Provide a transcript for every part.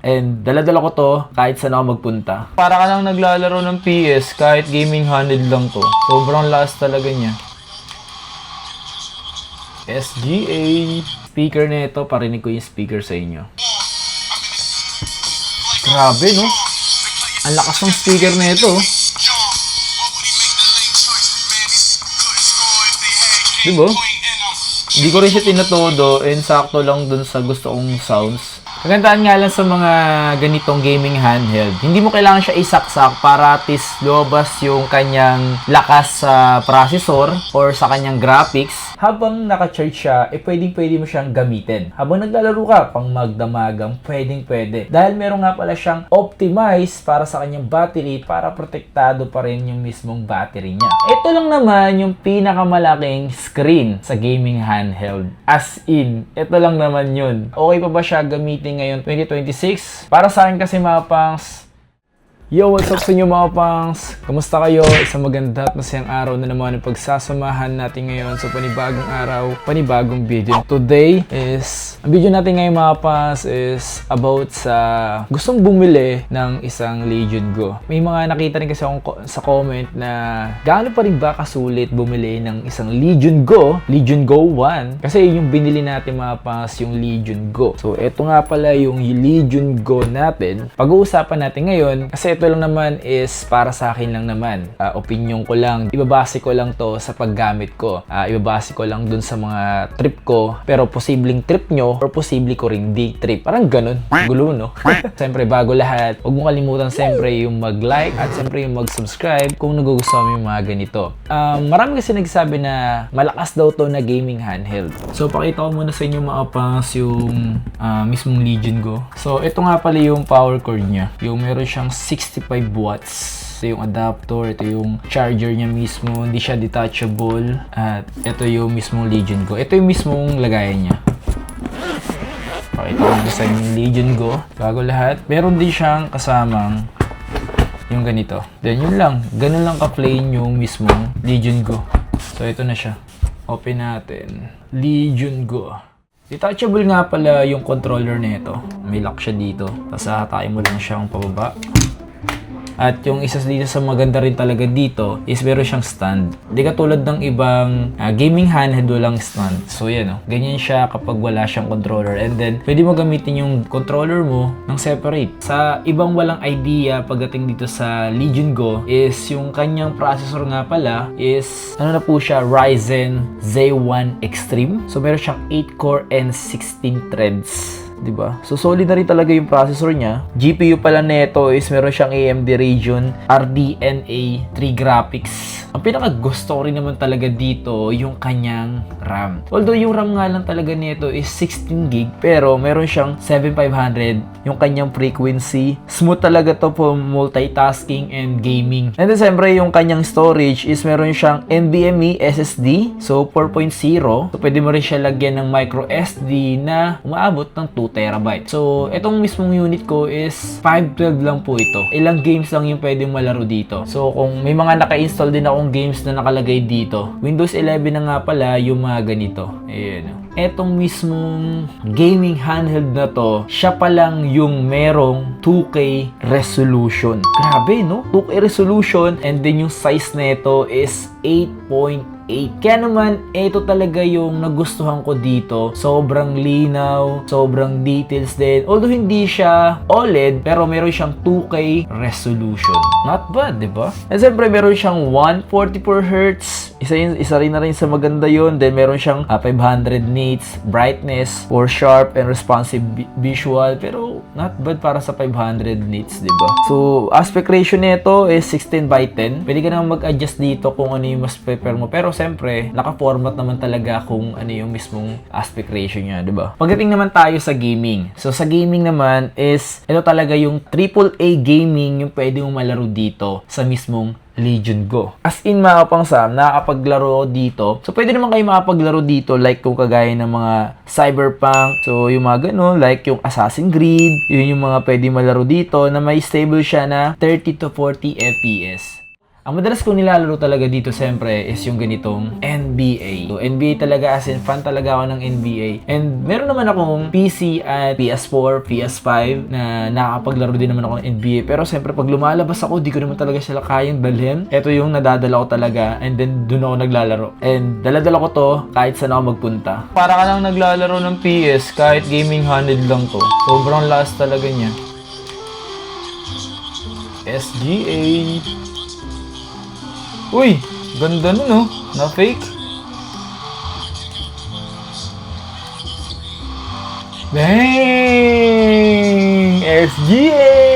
And dala-dala ko to kahit saan ako magpunta. Para ka lang naglalaro ng PS kahit gaming handheld lang to. Sobrang lakas talaga niya. SGA. Speaker na ito. Parinig ko yung speaker sa inyo. Grabe, no? Ang lakas ng speaker na ito. Diba? Hindi ko rin siya tinatodo and sakto lang dun sa gusto kong sounds. Kagandahan nga lang sa mga ganitong gaming handheld, hindi mo kailangan siya isaksak para at least lumabas yung kanyang lakas sa processor or sa kanyang graphics. Habang naka-charge siya, pwedeng-pwede mo siyang gamitin. Habang naglalaro ka, pang magdamagang, pwedeng-pwede. Dahil meron nga pala siyang optimize para sa kanyang battery para protektado pa rin yung mismong battery niya. Ito lang naman yung pinakamalaking screen sa gaming handheld. As in, ito lang naman yun. Okay pa ba siya gamitin ngayon 2026? Para sa akin kasi mga pangs, yo, what's up sa inyo mga pangs? Kamusta kayo? Isang maganda at masayang araw na naman ang pagsasamahan natin ngayon sa panibagong araw, panibagong video. Today is, ang video natin ngayon mga pangs is about sa gustong bumili ng isang Legion Go. May mga nakita rin kasi akong sa comment na gaano pa rin ba kasulit bumili ng isang Legion Go 1? Kasi yung binili natin mga pangs yung Legion Go. So eto nga pala yung Legion Go natin. Pag-uusapan natin ngayon kasi ito lang naman is para sa akin lang naman. Opinion ko lang. Ibabase ko lang to sa paggamit ko. Ibabase ko lang dun sa mga trip ko. Pero posibleng trip nyo or posible ko ring di trip. Parang ganun. Gulo, no? Siyempre, bago lahat, huwag mo kalimutan siyempre yung mag-like at siyempre yung mag-subscribe kung nagugustuhan mo yung mga ganito. Marami kasi nagsabi na malakas daw to na gaming handheld. So, pakita ko muna sa inyo mga pangs yung mismong Legion Go. So, ito nga pala yung power cord niya. Yung meron siyang 65 watts. Ito yung adapter, ito yung charger niya mismo, hindi siya detachable. At ito yung mismong Legion Go. Ito yung mismong lagayan niya. Pakita ko na sa yung Legion Go. Bago lahat, meron din siyang kasamang yung ganito. Then yun lang, ganun lang ka-plain yung mismong Legion Go. So ito na siya. Open natin. Legion Go. Detachable nga pala yung controller nito. May lock siya dito. Tapos hatayin mo lang siyang pababa. At yung isa dito sa maganda rin talaga dito is meron siyang stand. Hindi katulad ng ibang gaming handheld walang stand. So yan o. Ganyan siya kapag wala siyang controller. And then pwede mo gamitin yung controller mo ng separate. Sa ibang walang idea pagdating dito sa Legion Go is yung kanyang processor nga pala is ano na po siya, Ryzen Z1 Extreme. So meron siyang 8 core and 16 threads. Diba? So solid na rin talaga yung processor niya. GPU pala nito is meron siyang AMD Radeon RDNA 3 graphics. Ang pinaka gusto ko rin naman talaga dito yung kanyang RAM. Although yung RAM nga lang talaga nito is 16GB pero meron siyang 7500 yung kanyang frequency. Smooth talaga to for multitasking and gaming. And then siyempre yung kanyang storage is meron siyang NVMe SSD. So 4.0. So pwede mo rin siya lagyan ng micro SD na umaabot ng 2TB. So itong mismong unit ko is 512 lang po ito. Ilang games lang yung pwedeng malaro dito. So kung may mga naka-install din akong games na nakalagay dito, Windows 11 na nga pala yung mga ganito. Ayan. Etong mismong gaming handheld na to, siya pa lang yung merong 2K resolution. Grabe, no? 2K resolution and then yung size na ito is 8.8. Kaya naman, ito talaga yung nagustuhan ko dito. Sobrang linaw, sobrang details din. Although hindi siya OLED, pero meron siyang 2K resolution. Not bad, di ba? And siyempre, meron siyang 144Hz. Isa rin na rin sa maganda yun. Then meron siyang 500 nits, brightness, for sharp and responsive visual. Pero not bad para sa 500 nits, di ba? So, aspect ratio nito is 16:10. Pwede ka naman mag-adjust dito kung ano yung mas prefer mo. Pero siyempre, naka-format naman talaga kung ano yung mismong aspect ratio niya, di ba? Pagdating naman tayo sa gaming. So, sa gaming naman is, ito talaga yung AAA gaming yung pwede mong malaro dito sa mismong Legion Go. As in mga kapangsam, nakakapaglaro dito. So, pwede naman kayo makapaglaro dito like kung kagaya ng mga Cyberpunk. So, yung mga gano'n, like yung Assassin's Creed. Yun yung mga pwede malaro dito na may stable siya na 30 to 40 FPS. Ang madalas kong nilalaro talaga dito siyempre is yung ganitong NBA. So, NBA talaga, as in fan talaga ako ng NBA. And meron naman akong PC at PS4, PS5 na nakakapaglaro din naman ako ng NBA. Pero siyempre pag lumalabas ako, di ko naman talaga sila kayang dalhin. Ito yung nadadala ko talaga and then dun ako naglalaro. And daladala ko to kahit saan ako magpunta. Para ka lang naglalaro ng PS kahit gaming handheld lang to. Sobrang lakas talaga niya. SGA. Uy, ganda nun, no? Na fake. Dang! SGA!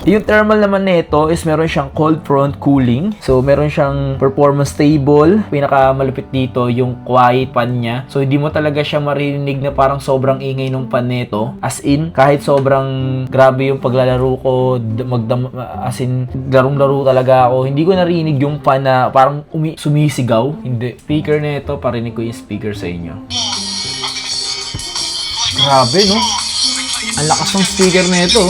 Yung thermal naman nito is meron siyang cold front cooling. So, meron siyang performance stable. Pinakamalupit dito yung quiet fan niya. So, hindi mo talaga siya marinig na parang sobrang ingay ng fan nito. As in, kahit sobrang grabe yung paglalaro ko, as in, larong-laro talaga ako. Hindi ko narinig yung fan na parang sumisigaw. Hindi. Speaker nito, parinig ko yung speaker sa inyo. Grabe, no? Ang lakas ng speaker nito.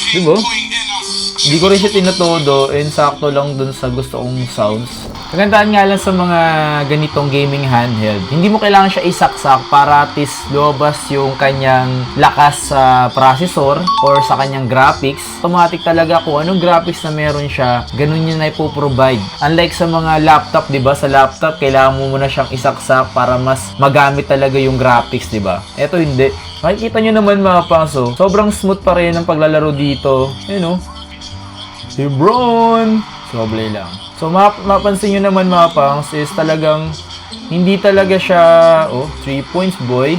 Diba? Hindi ko rin siya tinatodo and sakto lang dun sa gusto kong sounds. Kagandahan nga lang sa mga ganitong gaming handheld, hindi mo kailangan siya isaksak para at least lumabas yung kanyang lakas sa processor or sa kanyang graphics. Automatic talaga kung anong graphics na meron siya, ganun yun na ipoprovide. Unlike sa mga laptop, diba? Sa laptop, kailangan mo muna siyang isaksak para mas magamit talaga yung graphics, diba? Eto hindi. Makikita nyo naman mga pangso, sobrang smooth pa rin ang paglalaro dito. You know, si Bron! Soblay lang. So, mapansin nyo naman mga pangs is talagang hindi talaga siya, 3 points boy.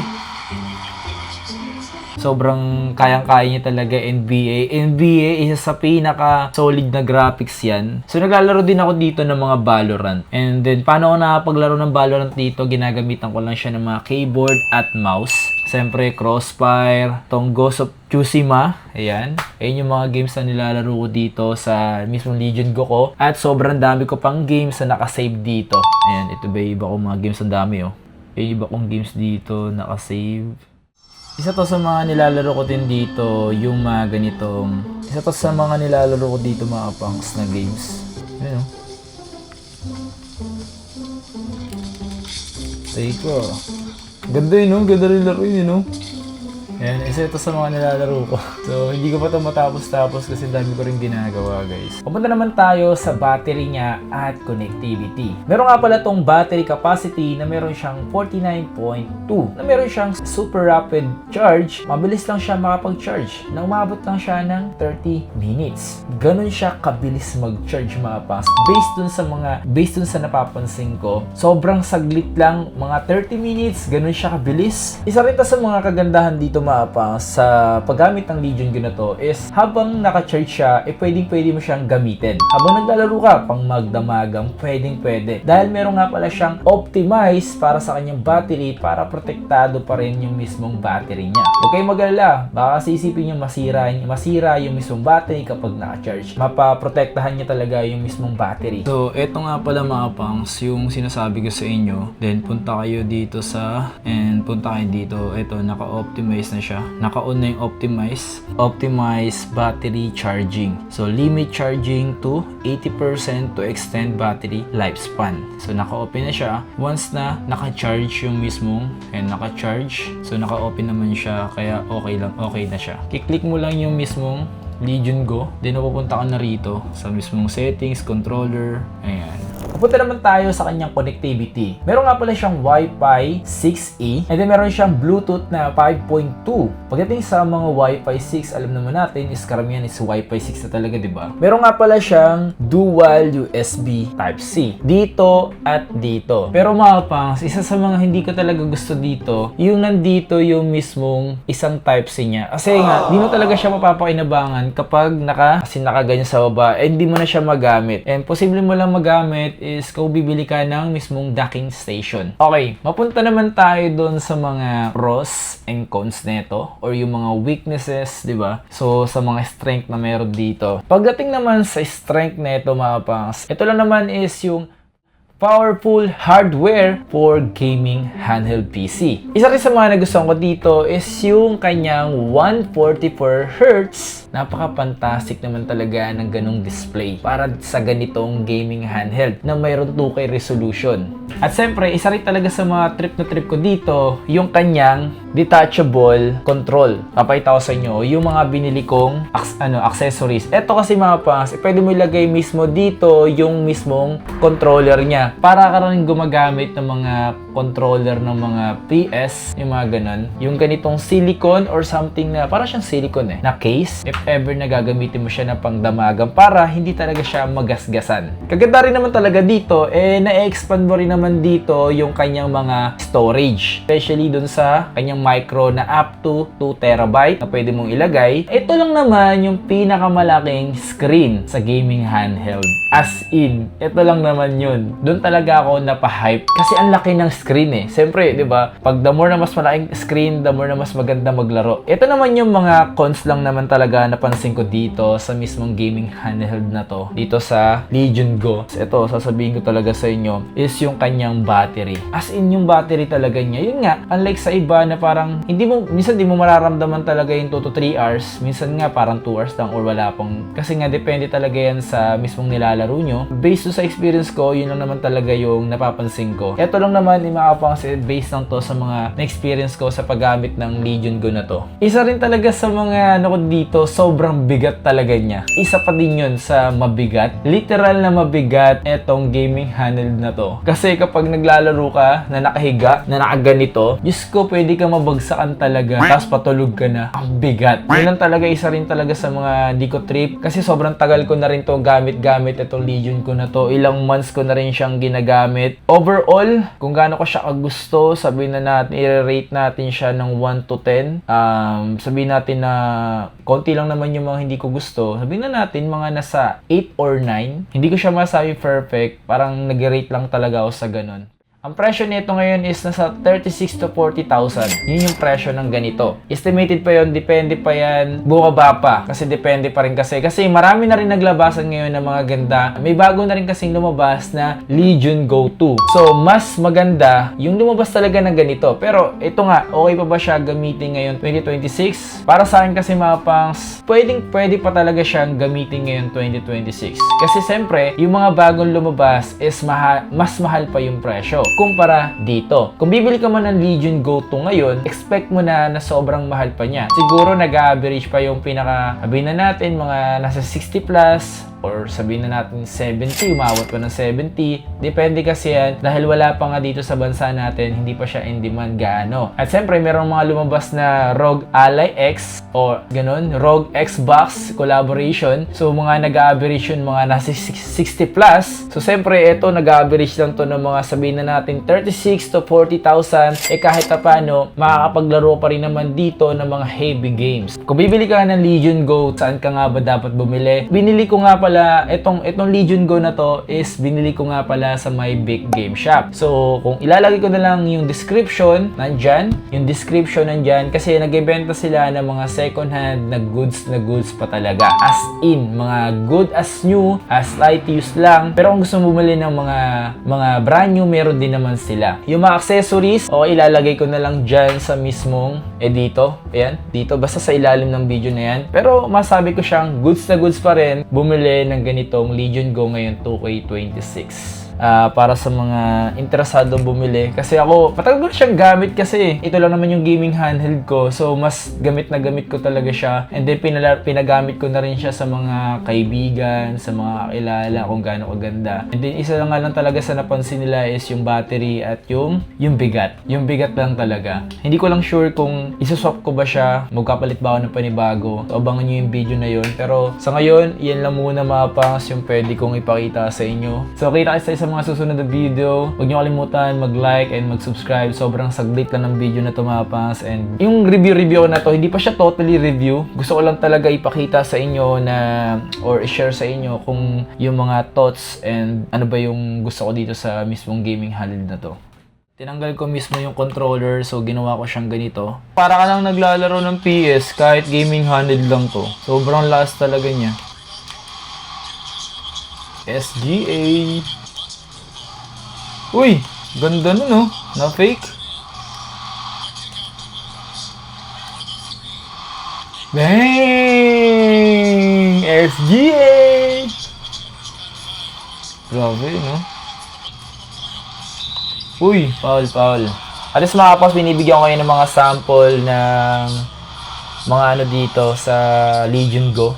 Sobrang kayang-kaya niya talaga NBA. NBA isa sa pinaka-solid na graphics yan. So, naglalaro din ako dito ng mga Valorant. And then, paano ako nakapaglaro ng Valorant dito? Ginagamitan ko lang siya ng mga keyboard at mouse. Siyempre, Crossfire, tong Ghost of Tsushima. Ayan. Ayan yung mga games na nilalaro ko dito sa mismong Legion Go ko. At sobrang dami ko pang games na nakasave dito. Ayan, ito ba iba kong mga games ang dami, oh. Yung iba kong games dito nakasave. Isa to sa mga nilalaro ko din dito, yung mga ganitong... Isa to sa mga nilalaro ko dito mga punks na games. Ayan, oh. Take ko. Ganda yun, no? Ganda rin laro yun, no? Ayan, isa ito sa mga nilalaro ko. So, hindi ko pa ito matapos-tapos kasi dami ko rin ginagawa, guys. Pupunta naman tayo sa battery niya at connectivity. Meron nga pala tong battery capacity na meron siyang 49.2. Na meron siyang super rapid charge. Mabilis lang siya makapag-charge. Na umabot lang siya ng 30 minutes. Ganon siya kabilis mag-charge mga pangs. Based dun sa napapansin ko, sobrang saglit lang, mga 30 minutes, ganon siya kabilis. Isa rin sa mga kagandahan dito sa paggamit ng Legion Go na to is habang naka-charge siya, pwedeng-pwede mo siyang gamitin. Habang naglalaro ka, pang magdamagang, pwedeng-pwede. Dahil meron nga pala siyang optimize para sa kanyang battery para protektado pa rin yung mismong battery niya. Huwag kayong mag-alala, baka isipin nyo masira yung mismong battery kapag naka-charge. Mapaprotektahan niya talaga yung mismong battery. So, eto nga pala mga pangs, yung sinasabi ko sa inyo. Then, punta kayo dito punta kayo dito. Eto, naka-optimize na siya. Naka-on na yung optimize battery charging. So, limit charging to 80% to extend battery lifespan. So, naka-open na siya. Once na naka-charge yung mismong, naka-charge. So, naka-open naman siya. Kaya okay na siya. Kiklik mo lang yung mismong Legion Go. Then, pupunta ka na rito sa mismong settings, controller. Ayan. Pupunta naman tayo sa kanyang connectivity. Meron nga pala siyang Wi-Fi 6E and then meron siyang Bluetooth na 5.2. Pagdating sa mga Wi-Fi 6, alam naman natin is karamihan is Wi-Fi 6 na talaga, di ba? Meron nga pala siyang dual USB Type-C. Dito at dito. Pero mga pangs, isa sa mga hindi ko talaga gusto dito, yung nandito yung mismong isang Type-C niya. Kasi nga, di mo talaga siya mapapakinabangan kapag nakaganyan sa baba, hindi mo na siya magamit. And posible mo lang magamit is kung bibili ka ng mismong docking station. Okay, mapunta naman tayo doon sa mga pros and cons nito or yung mga weaknesses, di ba? So, sa mga strength na meron dito. Pagdating naman sa strength nito mga pangs, ito lang naman is yung powerful hardware for gaming handheld PC. Isa rin sa mga nagustuhan ko dito is yung kanyang 144Hz Napaka-fantastic naman talaga ng ganong display para sa ganitong gaming handheld na mayroon 2K resolution. At siyempre, isa rin talaga sa mga trip na trip ko dito, yung kanyang detachable control. Papakita ko sa inyo yung mga binili kong accessories. Ito kasi mga pangs, pwede mo ilagay mismo dito yung mismong controller niya. Para ka rin gumagamit ng mga controller ng mga PS, yung mga ganon. Yung ganitong silicone or something na, para siyang silicone na case. If ever na gagamitin mo siya na pangdamagan para hindi talaga siya magasgasan. Kaganda rin naman talaga dito, na-expand mo rin naman dito yung kanyang mga storage. Especially dun sa kanyang micro na up to 2 terabyte na pwede mong ilagay. Ito lang naman yung pinakamalaking screen sa gaming handheld. As in, ito lang naman yun. Doon talaga ako napahype kasi ang laki ng screen eh. Siyempre, di ba? Pag the more na mas malaking screen, the more na mas maganda maglaro. Ito naman yung mga cons lang naman talaga napansin ko dito sa mismong gaming handheld na to. Dito sa Legion Go. Ito, sasabihin ko talaga sa inyo is yung kanyang battery. As in, yung battery talaga niya. Yun nga, unlike sa iba na parang minsan di mo mararamdaman talaga yung 2 to 3 hours. Minsan nga parang 2 hours lang or wala pang. Kasi nga depende talaga yan sa mismong nilalaro nyo. Based sa experience ko, yun lang naman talaga yung napapansin ko. Ito lang naman yung makapansin based lang to sa mga na-experience ko sa paggamit ng Legion Go na to. Isa rin talaga sa mga ko dito, sobrang bigat talaga niya. Isa pa din yun sa mabigat. Literal na mabigat etong gaming handheld na to. Kasi kapag naglalaro ka na nakahiga, na nakaganito, Diyos ko, pwede ka mabagsakan talaga. Tapos patulog ka na. Ang bigat. Yun lang talaga, isa rin talaga sa mga di ko trip. Kasi sobrang tagal ko na rin to gamit itong Legion ko na to. Ilang months ko na rin siyang ginagamit. Overall, kung gaano ko siya kagusto, sabihin na natin, i-rate natin siya ng 1 to 10. Sabihin natin na konti lang naman yung mga hindi ko gusto. Sabihin na natin mga nasa 8 or 9. Hindi ko siya masabi perfect. Parang nag-rate lang talaga ako sa ganun. Ang presyo nito ngayon is nasa 36 to 40,000. Yun yung presyo ng ganito. Estimated pa yun, depende pa yan, bumaba pa. Kasi depende pa rin kasi. Kasi marami na rin naglabasan ngayon ng mga ganda. May bago na rin kasing lumabas na Legion Go 2. So, mas maganda yung lumabas talaga ng ganito. Pero, ito nga, okay pa ba siya gamitin ngayon 2026? Para sa akin kasi mga pangs, pwede pa talaga siyang gamitin ngayon 2026. Kasi siyempre, yung mga bagong lumabas is mas mahal pa yung presyo kumpara dito. Kung bibili ka man ng Legion Go 2 ngayon, expect mo na sobrang mahal pa niya. Siguro nag-average pa yung sabihin na natin mga nasa 60 plus or sabihin na natin 70, umabot pa ng 70. Depende kasi yan dahil wala pa nga dito sa bansa natin, hindi pa siya in demand gaano. At siyempre, merong mga lumabas na ROG Ally X o ganun, ROG Xbox collaboration. So, mga nag-average yun, mga nasa 60 plus. So, siyempre, ito nag-average lang to ng mga sabihin na natin 36 to 40,000. Kahit na paano, makakapaglaro pa rin naman dito ng mga heavy games. Kung bibili ka ng Legion Go, saan ka nga ba dapat bumili? Binili ko nga pala, itong Legion Go na to is binili ko nga pala sa My Big Game Shop. So, kung ilalagay ko na lang yung description, nandyan. Yung description nandyan. Kasi nag-ibenta sila ng mga second hand na goods pa talaga. As in, mga good as new, as light use lang. Pero kung gusto mo bumili ng mga brand new, meron din naman sila. Yung mga accessories, ilalagay ko na lang dyan sa mismong dito. Ayan, dito. Basta sa ilalim ng video na yan. Pero masabi ko siyang goods na goods pa rin bumili ng ganitong Legion Go ngayon 2K26. Para sa mga interesadong bumili. Kasi ako, matagal ko siyang gamit kasi ito lang naman yung gaming handheld ko. So, mas gamit na gamit ko talaga siya. And then, pinagamit ko na rin siya sa mga kaibigan, sa mga kakilala kung gaano kaganda. And then, isa lang nga lang talaga sa napansin nila is yung battery at yung bigat. Yung bigat lang talaga. Hindi ko lang sure kung isuswap ko ba siya, magkapalit ba ako ng panibago. So, abangan nyo yung video na yun. Pero, sa ngayon, yan lang muna mga pangs yung pwede kong ipakita sa inyo. So, kita kayo sa mga susunod na video. Huwag niyo kalimutan mag-like and mag-subscribe. Sobrang saglit lang ng video na to mga pangs. And yung review na to, hindi pa siya totally review. Gusto ko lang talaga ipakita sa inyo na or i-share sa inyo kung yung mga thoughts and ano ba yung gusto ko dito sa mismong gaming handheld na to. Tinanggal ko mismo yung controller, so ginawa ko siyang ganito. Para ka lang naglalaro ng PS kahit gaming handheld lang to. Sobrang lakas talaga niya. SGA. Uy, ganda nun oh, na fake. Bang! SGA! Grabe, no? Uy, foul. At least mga kapoks, binibigyan ko kayo ng mga sample ng mga ano dito sa Legion Go.